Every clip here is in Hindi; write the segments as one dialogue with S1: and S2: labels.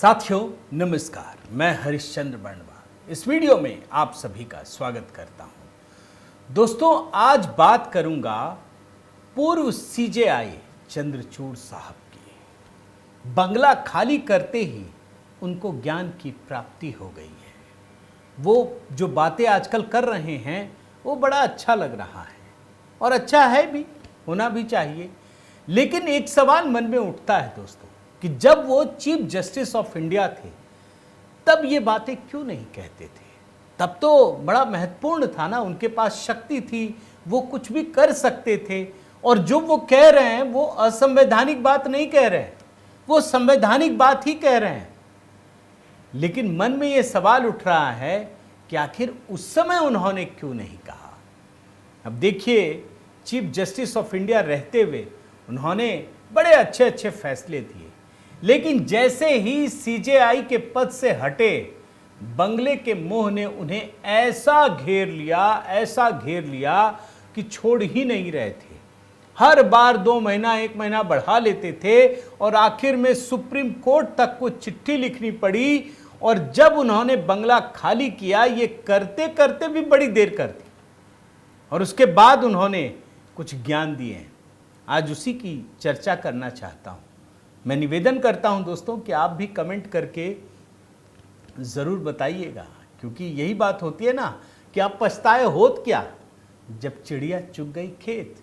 S1: साथियों नमस्कार, मैं हरिश्चंद्र बर्णवाल इस वीडियो में आप सभी का स्वागत करता हूं। दोस्तों, आज बात करूंगा पूर्व सीजेआई चंद्रचूड़ साहब की। बंगला खाली करते ही उनको ज्ञान की प्राप्ति हो गई है। वो जो बातें आजकल कर रहे हैं वो बड़ा अच्छा लग रहा है और अच्छा है भी, होना भी चाहिए। लेकिन एक सवाल मन में उठता है दोस्तों कि जब वो चीफ जस्टिस ऑफ इंडिया थे तब ये बातें क्यों नहीं कहते थे। तब तो बड़ा महत्वपूर्ण था ना, उनके पास शक्ति थी, वो कुछ भी कर सकते थे। और जो वो कह रहे हैं वो असंवैधानिक बात नहीं कह रहे हैं, वो संवैधानिक बात ही कह रहे हैं। लेकिन मन में ये सवाल उठ रहा है कि आखिर उस समय उन्होंने क्यों नहीं कहा। अब देखिए, चीफ जस्टिस ऑफ इंडिया रहते हुए उन्होंने बड़े अच्छे अच्छे फैसले दिए, लेकिन जैसे ही सीजेआई के पद से हटे, बंगले के मोह ने उन्हें ऐसा घेर लिया कि छोड़ ही नहीं रहे थे। हर बार 2 महीना 1 महीना बढ़ा लेते थे और आखिर में सुप्रीम कोर्ट तक को चिट्ठी लिखनी पड़ी। और जब उन्होंने बंगला खाली किया, ये करते करते भी बड़ी देर कर दी और उसके बाद उन्होंने कुछ ज्ञान दिए हैं। आज उसी की चर्चा करना चाहता हूं। मैं निवेदन करता हूं दोस्तों कि आप भी कमेंट करके ज़रूर बताइएगा, क्योंकि यही बात होती है ना कि आप पछताए होत क्या जब चिड़िया चुग गई खेत।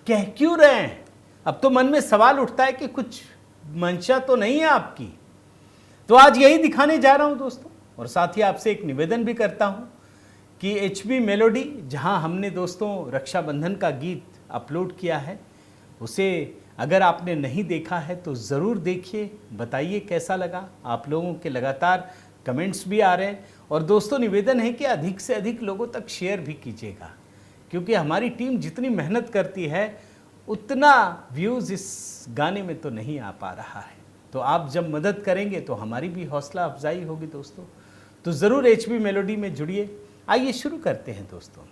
S1: कह क्यों रहे हैं? अब तो मन में सवाल उठता है कि कुछ मंशा तो नहीं है आपकी। तो आज यही दिखाने जा रहा हूं दोस्तों। और साथ ही आपसे एक निवेदन भी करता हूं कि HB मेलोडी, जहां हमने दोस्तों रक्षाबंधन का गीत अपलोड किया है, उसे अगर आपने नहीं देखा है तो ज़रूर देखिए, बताइए कैसा लगा। आप लोगों के लगातार कमेंट्स भी आ रहे हैं और दोस्तों निवेदन है कि अधिक से अधिक लोगों तक शेयर भी कीजिएगा, क्योंकि हमारी टीम जितनी मेहनत करती है उतना व्यूज़ इस गाने में तो नहीं आ पा रहा है। तो आप जब मदद करेंगे तो हमारी भी हौसला अफजाई होगी दोस्तों। तो ज़रूर HB मेलोडी में जुड़िए। आइए शुरू करते हैं दोस्तों।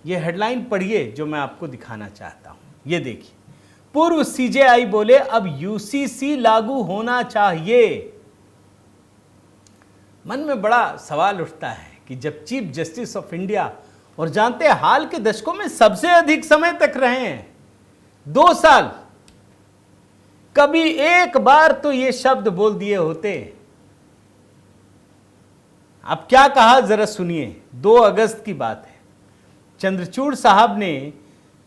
S1: ये हेडलाइन पढ़िए जो मैं आपको दिखाना चाहता हूँ। ये देखिए, पूर्व सीजेआई बोले अब UCC लागू होना चाहिए। मन में बड़ा सवाल उठता है कि जब चीफ जस्टिस ऑफ इंडिया, और जानते हैं हाल के दशकों में सबसे अधिक समय तक रहे हैं, 2 साल, कभी एक बार तो ये शब्द बोल दिए होते। अब क्या कहा जरा सुनिए। 2 अगस्त की बात है। चंद्रचूड़ साहब ने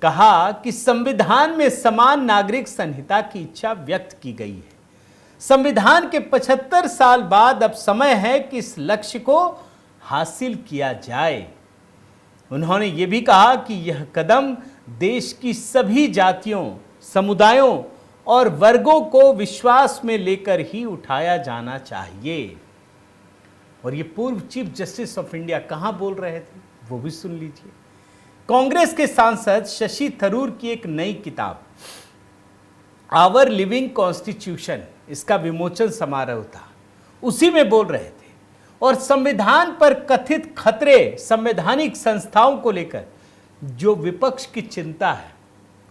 S1: कहा कि संविधान में समान नागरिक संहिता की इच्छा व्यक्त की गई है। संविधान के 75 साल बाद अब समय है कि इस लक्ष्य को हासिल किया जाए। उन्होंने ये भी कहा कि यह कदम देश की सभी जातियों, समुदायों और वर्गों को विश्वास में लेकर ही उठाया जाना चाहिए। और ये पूर्व चीफ जस्टिस ऑफ इंडिया कहां बोल रहे थे वो भी सुन लीजिए। कांग्रेस के सांसद शशि थरूर की एक नई किताब आवर लिविंग कॉन्स्टिट्यूशन, इसका विमोचन समारोह था, उसी में बोल रहे थे। और संविधान पर कथित खतरे, संवैधानिक संस्थाओं को लेकर जो विपक्ष की चिंता है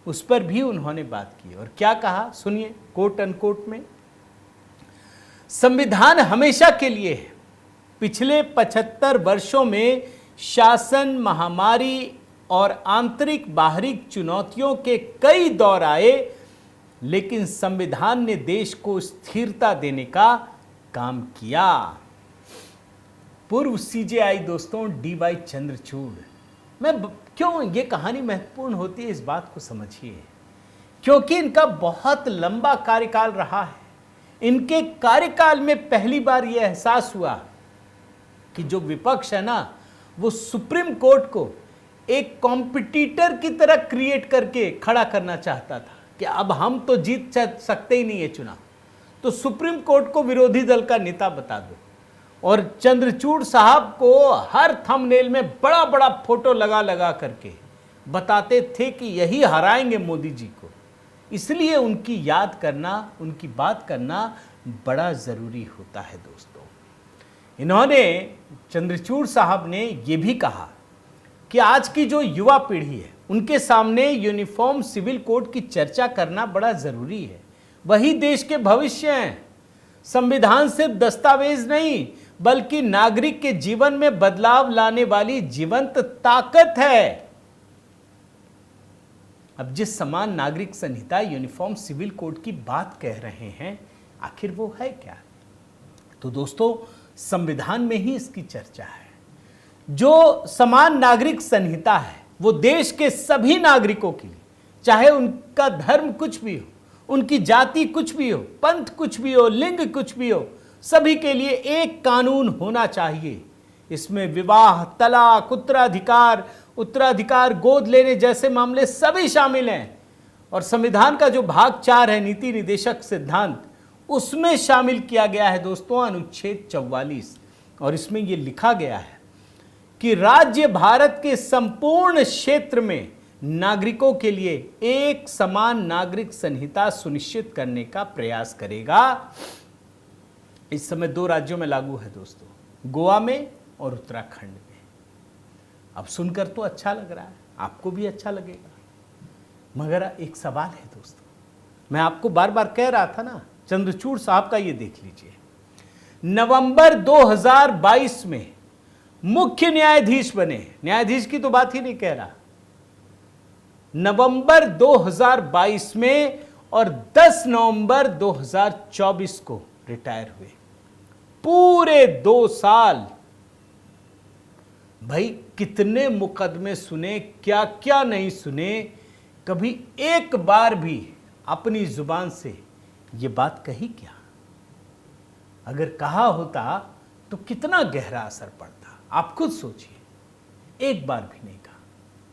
S1: उस पर भी उन्होंने बात की। और क्या कहा सुनिए, कोट अनकोट में, संविधान हमेशा के लिए है। पिछले 75 वर्षों में शासन, महामारी और आंतरिक बाहरी चुनौतियों के कई दौर आए, लेकिन संविधान ने देश को स्थिरता देने का काम किया। पूर्व सीजेआई दोस्तों DY चंद्रचूड़। मैं क्यों ये कहानी महत्वपूर्ण होती है, इस बात को समझिए, क्योंकि इनका बहुत लंबा कार्यकाल रहा है। इनके कार्यकाल में पहली बार यह एहसास हुआ कि जो विपक्ष है ना, वो सुप्रीम कोर्ट को एक कॉम्पिटिटर की तरह क्रिएट करके खड़ा करना चाहता था कि अब हम तो जीत सकते ही नहीं है चुनाव, तो सुप्रीम कोर्ट को विरोधी दल का नेता बता दो। और चंद्रचूड़ साहब को हर थंबनेल में बड़ा बड़ा फोटो लगा लगा करके बताते थे कि यही हराएंगे मोदी जी को। इसलिए उनकी याद करना, उनकी बात करना बड़ा ज़रूरी होता है दोस्तों। इन्होंने, चंद्रचूड़ साहब ने ये भी कहा कि आज की जो युवा पीढ़ी है उनके सामने यूनिफॉर्म सिविल कोड की चर्चा करना बड़ा ज़रूरी है। वही देश के भविष्य हैं। संविधान सिर्फ दस्तावेज नहीं बल्कि नागरिक के जीवन में बदलाव लाने वाली जीवंत ताकत है। अब जिस समान नागरिक संहिता यूनिफॉर्म सिविल कोड की बात कह रहे हैं, आखिर वो है क्या? तो दोस्तों, संविधान में ही इसकी चर्चा है। जो समान नागरिक संहिता है वो देश के सभी नागरिकों के लिए, चाहे उनका धर्म कुछ भी हो, उनकी जाति कुछ भी हो, पंथ कुछ भी हो, लिंग कुछ भी हो, सभी के लिए एक कानून होना चाहिए। इसमें विवाह, तलाक, उत्तराधिकार, गोद लेने जैसे मामले सभी शामिल हैं। और संविधान का जो भाग 4 है, नीति निर्देशक सिद्धांत, उसमें शामिल किया गया है दोस्तों अनुच्छेद 44। और इसमें यह लिखा गया है कि राज्य भारत के संपूर्ण क्षेत्र में नागरिकों के लिए एक समान नागरिक संहिता सुनिश्चित करने का प्रयास करेगा। इस समय 2 राज्यों में लागू है दोस्तों, गोवा में और उत्तराखंड में। अब सुनकर तो अच्छा लग रहा है, आपको भी अच्छा लगेगा, मगर एक सवाल है दोस्तों। मैं आपको बार बार कह रहा था ना, चंद्रचूड़ साहब का ये देख लीजिए, नवंबर 2022 में मुख्य न्यायाधीश बने। न्यायाधीश की तो बात ही नहीं कह रहा, नवंबर 2022 में, और 10 नवंबर 2024 को रिटायर हुए। पूरे 2 साल भाई कितने मुकदमे सुने, क्या क्या नहीं सुने। कभी एक बार भी अपनी जुबान से ये बात कही क्या? अगर कहा होता तो कितना गहरा असर पड़ता, आप खुद सोचिए। एक बार भी नहीं कहा,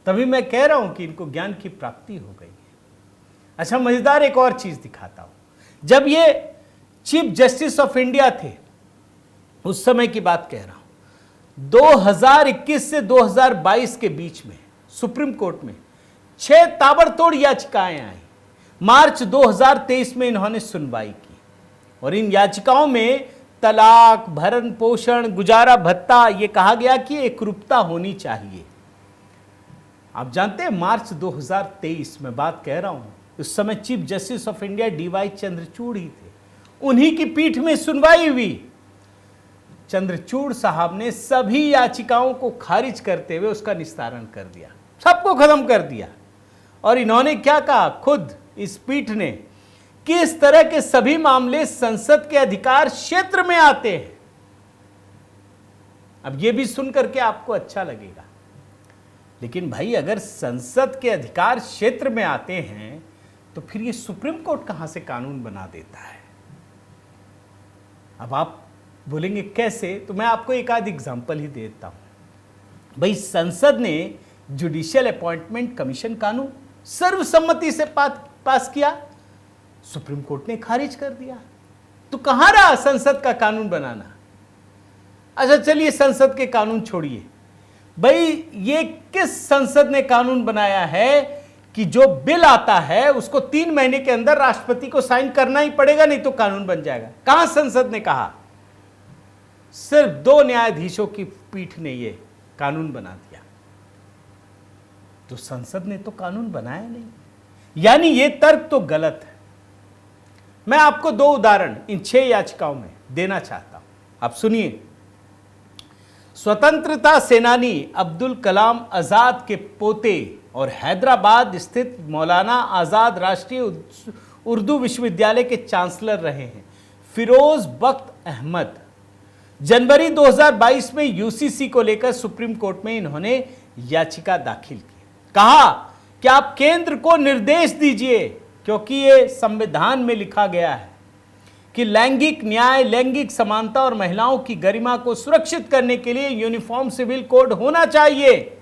S1: तभी मैं कह रहा हूं कि इनको ज्ञान की प्राप्ति हो गई है। अच्छा, मजेदार एक और चीज दिखाता हूं। जब ये चीफ जस्टिस ऑफ इंडिया थे, उस समय की बात कह रहा हूं, 2021 से 2022 के बीच में सुप्रीम कोर्ट में 6 ताबड़तोड़ याचिकाएं आई। मार्च 2023 में इन्होंने सुनवाई की और इन याचिकाओं में तलाक, भरण पोषण, गुजारा भत्ता, यह कहा गया कि एकरूपता होनी चाहिए। आप जानते हैं, मार्च 2023 में बात कह रहा हूं, उस समय chief justice of India DY Chandrachud ही थे। उन्हीं की पीठ में सुनवाई हुई। चंद्रचूड़ साहब ने सभी याचिकाओं को खारिज करते हुए उसका निस्तारण कर दिया, सबको खत्म कर दिया। और इन्होंने क्या कहा खुद इस पीठ ने, कि इस तरह के सभी मामले संसद के अधिकार क्षेत्र में आते हैं। अब यह भी सुनकर के आपको अच्छा लगेगा, लेकिन भाई अगर संसद के अधिकार क्षेत्र में आते हैं तो फिर ये सुप्रीम कोर्ट कहां से कानून बना देता है? अब आप बोलेंगे कैसे, तो मैं आपको एक आध एग्जांपल ही देता हूं। भाई संसद ने जुडिशियल अपॉइंटमेंट कमीशन कानून सर्वसम्मति से पास किया, सुप्रीम कोर्ट ने खारिज कर दिया। तो कहां रहा संसद का कानून बनाना? अच्छा चलिए, संसद के कानून छोड़िए, भाई ये किस संसद ने कानून बनाया है कि जो बिल आता है उसको 3 महीने के अंदर राष्ट्रपति को साइन करना ही पड़ेगा, नहीं तो कानून बन जाएगा? कहां संसद ने कहा? सिर्फ 2 न्यायाधीशों की पीठ ने यह कानून बना दिया। तो संसद ने तो कानून बनाया नहीं, यानी यह तर्क तो गलत है। मैं आपको 2 उदाहरण इन 6 याचिकाओं में देना चाहता हूं, आप सुनिए। स्वतंत्रता सेनानी अब्दुल कलाम आजाद के पोते और हैदराबाद स्थित मौलाना आजाद राष्ट्रीय उर्दू विश्वविद्यालय के चांसलर रहे हैं फिरोज बख्त अहमद, जनवरी 2022 में यूसीसी को लेकर सुप्रीम कोर्ट में इन्होंने याचिका दाखिल की। कहा कि आप केंद्र को निर्देश दीजिए, क्योंकि ये संविधान में लिखा गया है कि लैंगिक न्याय, लैंगिक समानता और महिलाओं की गरिमा को सुरक्षित करने के लिए यूनिफॉर्म सिविल कोड होना चाहिए।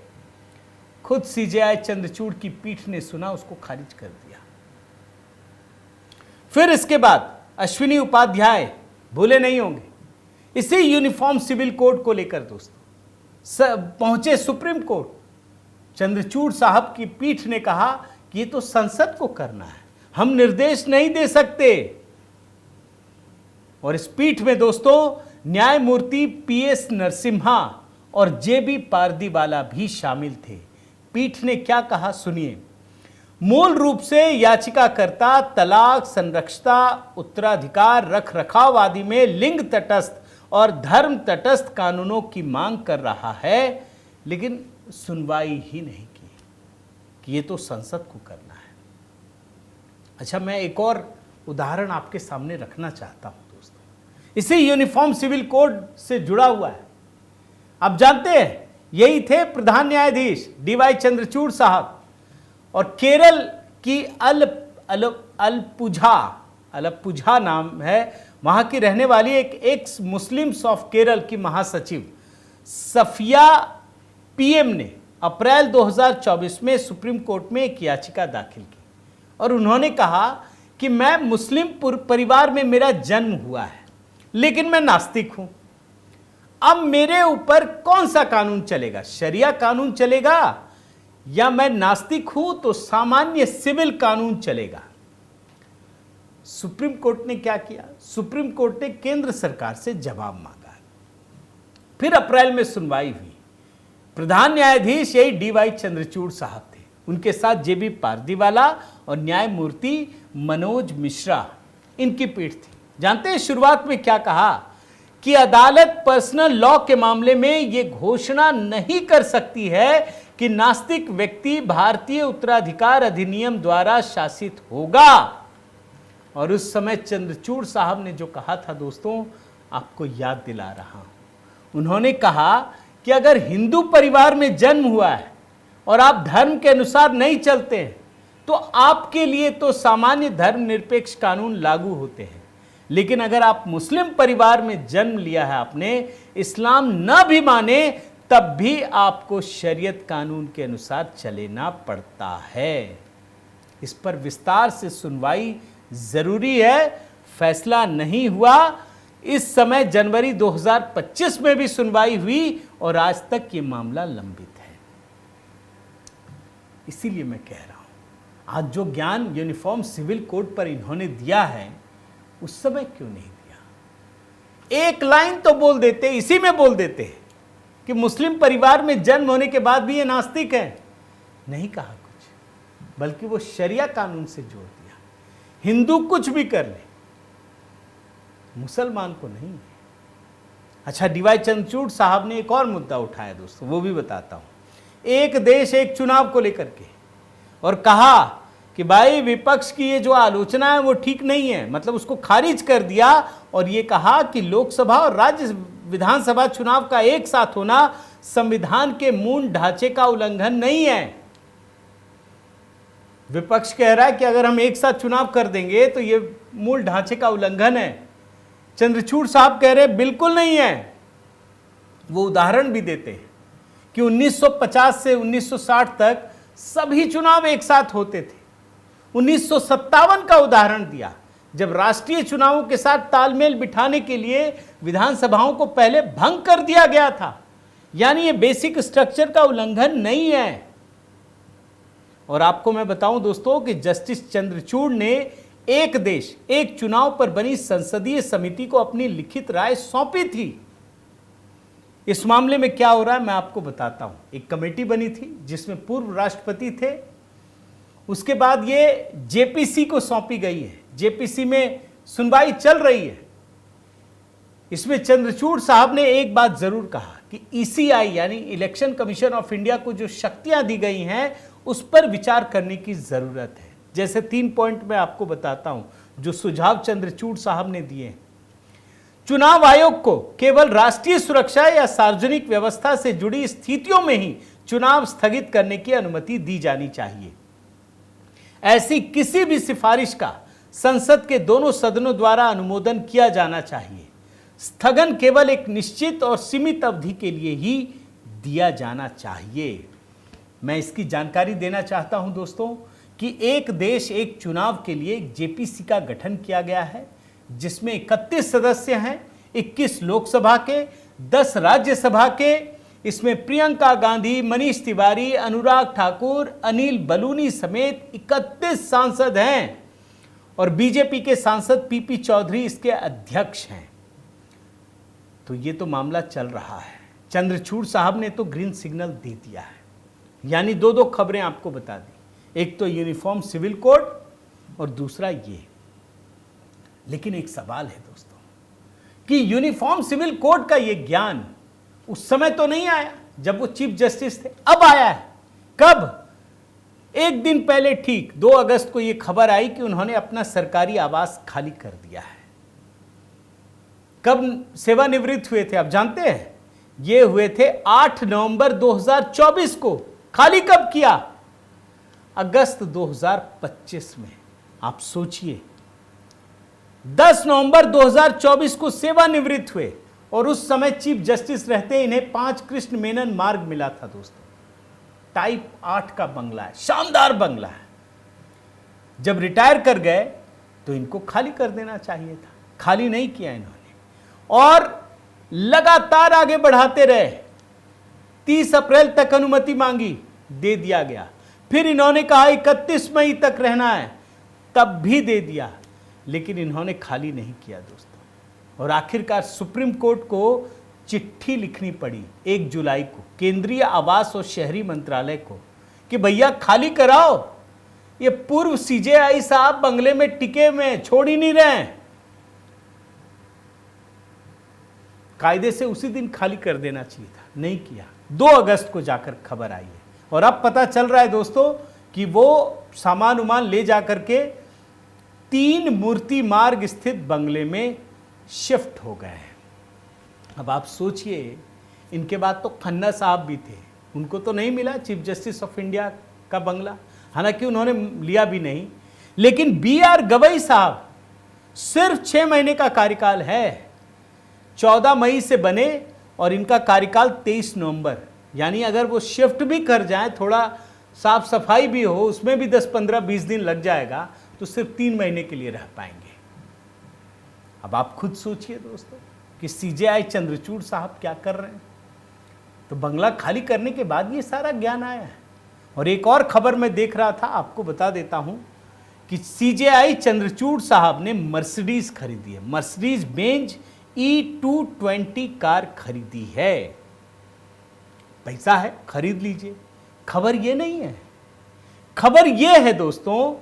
S1: खुद CJI चंद्रचूड़ की पीठ ने सुना, उसको खारिज कर दिया। फिर इसके बाद अश्विनी उपाध्याय, भूले नहीं होंगे, इसी यूनिफॉर्म सिविल कोड को लेकर दोस्तों पहुंचे सुप्रीम कोर्ट। चंद्रचूड़ साहब की पीठ ने कहा कि ये तो संसद को करना है, हम निर्देश नहीं दे सकते। और इस पीठ में दोस्तों न्यायमूर्ति PS नरसिम्हा और JB पारदीवाला भी शामिल थे। पीठ ने क्या कहा सुनिए। मूल रूप से याचिकाकर्ता तलाक, संरक्षता, उत्तराधिकार, रख रखाव आदि में लिंग तटस्थ और धर्म तटस्थ कानूनों की मांग कर रहा है, लेकिन सुनवाई ही नहीं की कि ये तो संसद को करना है। अच्छा, मैं एक और उदाहरण आपके सामने रखना चाहता हूं दोस्तों, इसे यूनिफॉर्म सिविल कोड से जुड़ा हुआ है। आप जानते हैं यही थे प्रधान न्यायाधीश डीवाई चंद्रचूड़ साहब, और केरल की अलपुझा नाम है, वहां की रहने वाली एक एक्स मुस्लिम्स ऑफ केरल की महासचिव सफिया पीएम ने अप्रैल 2024 में सुप्रीम कोर्ट में एक याचिका दाखिल की और उन्होंने कहा कि मैं मुस्लिम परिवार में मेरा जन्म हुआ है, लेकिन मैं नास्तिक हूं। अब मेरे ऊपर कौन सा कानून चलेगा, शरिया कानून चलेगा, या मैं नास्तिक हूं तो सामान्य सिविल कानून चलेगा। सुप्रीम कोर्ट ने क्या किया? सुप्रीम कोर्ट ने केंद्र सरकार से जवाब मांगा। फिर अप्रैल में सुनवाई हुई। प्रधान न्यायाधीश यही डीवाई चंद्रचूड़ साहब थे, उनके साथ जेबी पारदीवाला और न्यायमूर्ति मनोज मिश्रा, इनकी पीठ थी। जानते हैं शुरुआत में क्या कहा? कि अदालत पर्सनल लॉ के मामले में यह घोषणा नहीं कर सकती है कि नास्तिक व्यक्ति भारतीय उत्तराधिकार अधिनियम द्वारा शासित होगा। और उस समय चंद्रचूड़ साहब ने जो कहा था दोस्तों, आपको याद दिला रहा हूं। उन्होंने कहा कि अगर हिंदू परिवार में जन्म हुआ है और आप धर्म के अनुसार नहीं चलते हैं, तो आपके लिए तो सामान्य धर्म निरपेक्ष कानून लागू होते हैं, लेकिन अगर आप मुस्लिम परिवार में जन्म लिया है, आपने इस्लाम न भी माने, तब भी आपको शरीयत कानून के अनुसार चलना पड़ता है। इस पर विस्तार से सुनवाई जरूरी है, फैसला नहीं हुआ। इस समय जनवरी 2025 में भी सुनवाई हुई और आज तक ये मामला लंबित है। इसीलिए मैं कह रहा हूं, आज जो ज्ञान यूनिफॉर्म सिविल कोड पर इन्होंने दिया है, उस समय क्यों नहीं दिया? एक लाइन तो बोल देते, इसी में बोल देते हैं कि मुस्लिम परिवार में जन्म होने के बाद भी ये नास्तिक है। नहीं कहा कुछ, बल्कि वो शरिया कानून से जोड़ दिया। हिंदू कुछ भी कर ले, मुसलमान को नहीं है। अच्छा, डीवाई चंद्रचूड़ साहब ने एक और मुद्दा उठाया दोस्तों, वो भी बताता हूं। एक देश एक चुनाव को लेकर के, और कहा कि भाई विपक्ष की ये जो आलोचना है वो ठीक नहीं है, मतलब उसको खारिज कर दिया, और ये कहा कि लोकसभा और राज्य विधानसभा चुनाव का एक साथ होना संविधान के मूल ढांचे का उल्लंघन नहीं है। विपक्ष कह रहा है कि अगर हम एक साथ चुनाव कर देंगे तो ये मूल ढांचे का उल्लंघन है। चंद्रचूड़ साहब कह रहे बिल्कुल नहीं है। वो उदाहरण भी देते हैं कि 1950 से 1960 तक सभी चुनाव एक साथ होते थे। 1957 का उदाहरण दिया, जब राष्ट्रीय चुनावों के साथ तालमेल बिठाने के लिए विधानसभाओं को पहले भंग कर दिया गया था। यानी ये बेसिक स्ट्रक्चर का उल्लंघन नहीं है। और आपको मैं बताऊं दोस्तों कि जस्टिस चंद्रचूड़ ने एक देश एक चुनाव पर बनी संसदीय समिति को अपनी लिखित राय सौंपी थी। इस मामले में क्या हो रहा है मैं आपको बताता हूं। एक कमेटी बनी थी जिसमें पूर्व राष्ट्रपति थे, उसके बाद ये जेपीसी को सौंपी गई है। जेपीसी में सुनवाई चल रही है। इसमें चंद्रचूड़ साहब ने एक बात जरूर कहा कि ईसीआई यानी इलेक्शन कमीशन ऑफ इंडिया को जो शक्तियां दी गई हैं उस पर विचार करने की जरूरत है। जैसे 3 पॉइंट मैं आपको बताता हूं जो सुझाव चंद्रचूड़ साहब ने दिए। चुनाव आयोग को केवल राष्ट्रीय सुरक्षा या सार्वजनिक व्यवस्था से जुड़ी स्थितियों में ही चुनाव स्थगित करने की अनुमति दी जानी चाहिए। ऐसी किसी भी सिफारिश का संसद के दोनों सदनों द्वारा अनुमोदन किया जाना चाहिए। स्थगन केवल एक निश्चित और सीमित अवधि के लिए ही दिया जाना चाहिए। मैं इसकी जानकारी देना चाहता हूं दोस्तों कि एक देश एक चुनाव के लिए एक जेपीसी का गठन किया गया है, जिसमें 31 सदस्य हैं, 21 लोकसभा के, 10 राज्यसभा के। इसमें प्रियंका गांधी, मनीष तिवारी, अनुराग ठाकुर, अनिल बलूनी समेत 31 सांसद हैं और बीजेपी के सांसद पीपी चौधरी इसके अध्यक्ष हैं। तो ये तो मामला चल रहा है। चंद्रचूड़ साहब ने तो ग्रीन सिग्नल दे दिया है। यानी दो खबरें आपको बता दी एक तो यूनिफॉर्म सिविल कोड और दूसरा ये। लेकिन एक सवाल है दोस्तों कि यूनिफॉर्म सिविल कोड का ये ज्ञान उस समय तो नहीं आया जब वो चीफ जस्टिस थे, अब आया है। कब? एक दिन पहले, ठीक 2 अगस्त को ये खबर आई कि उन्होंने अपना सरकारी आवास खाली कर दिया है। कब सेवानिवृत्त हुए थे आप जानते हैं? ये हुए थे 8 नवंबर 2024 को। खाली कब किया? अगस्त 2025 में। आप सोचिए, 10 नवंबर 2024 को सेवानिवृत्त हुए और उस समय चीफ जस्टिस रहते इन्हें 5 कृष्ण मेनन मार्ग मिला था दोस्तों। टाइप 8 का बंगला है, शानदार बंगला है। जब रिटायर कर गए तो इनको खाली कर देना चाहिए था, खाली नहीं किया इन्होंने और लगातार आगे बढ़ाते रहे। 30 अप्रैल तक अनुमति मांगी, दे दिया गया। फिर इन्होंने कहा 31 मई तक रहना है, तब भी दे दिया, लेकिन इन्होंने खाली नहीं किया दोस्तों। और आखिरकार सुप्रीम कोर्ट को चिट्ठी लिखनी पड़ी 1 जुलाई को केंद्रीय आवास और शहरी मंत्रालय को कि भैया खाली कराओ। ये पूर्व सीजेआई साहब बंगले में टिके हुए छोड़ ही नहीं रहे हैं, कायदे से उसी दिन खाली कर देना चाहिए था, नहीं किया। 2 अगस्त को जाकर खबर आई है और अब पता चल रहा है दोस्तों कि वो सामान उमान ले जाकर के 3 मूर्ति मार्ग स्थित बंगले में शिफ्ट हो गए हैं। अब आप सोचिए, इनके बाद तो खन्ना साहब भी थे, उनको तो नहीं मिला चीफ जस्टिस ऑफ इंडिया का बंगला, हालांकि उन्होंने लिया भी नहीं। लेकिन BR गवई साहब, सिर्फ 6 महीने का कार्यकाल है, 14 मई से बने और इनका कार्यकाल 23 नवंबर, यानी अगर वो शिफ्ट भी कर जाए, थोड़ा साफ सफाई भी हो, उसमें भी 10, 15, 20 दिन लग जाएगा, तो सिर्फ 3 महीने के लिए रह पाएंगे। अब आप खुद सोचिए दोस्तों कि CJI चंद्रचूड़ साहब क्या कर रहे हैं। तो बंगला खाली करने के बाद ये सारा ज्ञान आया है। और एक और खबर मैं देख रहा था, आपको बता देता हूं कि CJI चंद्रचूड़ साहब ने मर्सिडीज खरीदी है, मर्सिडीज बेंज E220 कार खरीदी है। पैसा है, खरीद लीजिए। खबर ये नहीं है, खबर ये है दोस्तों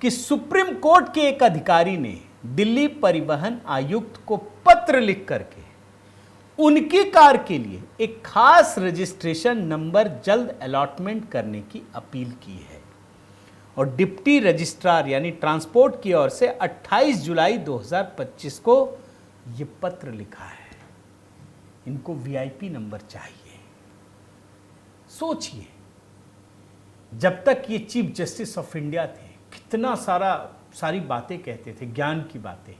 S1: कि सुप्रीम कोर्ट के एक अधिकारी ने दिल्ली परिवहन आयुक्त को पत्र लिख करके उनकी कार के लिए एक खास रजिस्ट्रेशन नंबर जल्द अलॉटमेंट करने की अपील की है। और डिप्टी रजिस्ट्रार यानी ट्रांसपोर्ट की ओर से 28 जुलाई 2025 को ये पत्र लिखा है। इनको VIP नंबर चाहिए। सोचिए, जब तक ये चीफ जस्टिस ऑफ इंडिया थे, कितना सारी बातें कहते थे, ज्ञान की बातें।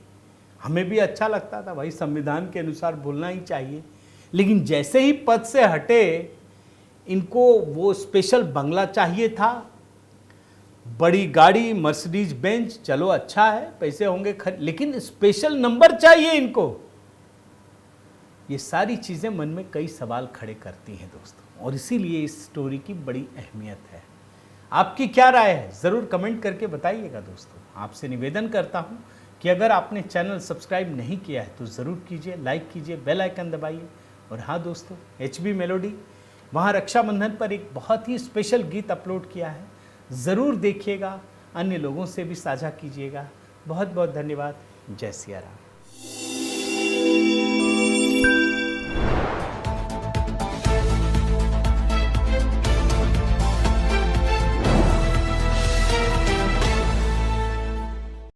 S1: हमें भी अच्छा लगता था, भाई संविधान के अनुसार बोलना ही चाहिए। लेकिन जैसे ही पद से हटे, इनको वो स्पेशल बंगला चाहिए था, बड़ी गाड़ी मर्सिडीज बेंच, चलो अच्छा है, पैसे होंगे लेकिन स्पेशल नंबर चाहिए इनको। ये सारी चीजें मन में कई सवाल खड़े करती हैं दोस्तों, और इसीलिए इस स्टोरी की बड़ी अहमियत है। आपकी क्या राय है, जरूर कमेंट करके बताइएगा दोस्तों। आपसे निवेदन करता हूं कि अगर आपने चैनल सब्सक्राइब नहीं किया है तो ज़रूर कीजिए, लाइक कीजिए, बेल आइकन दबाइए। और हाँ दोस्तों, HB मेलोडी वहाँ रक्षाबंधन पर एक बहुत ही स्पेशल गीत अपलोड किया है, ज़रूर देखिएगा, अन्य लोगों से भी साझा कीजिएगा। बहुत बहुत धन्यवाद। जय सिया राम।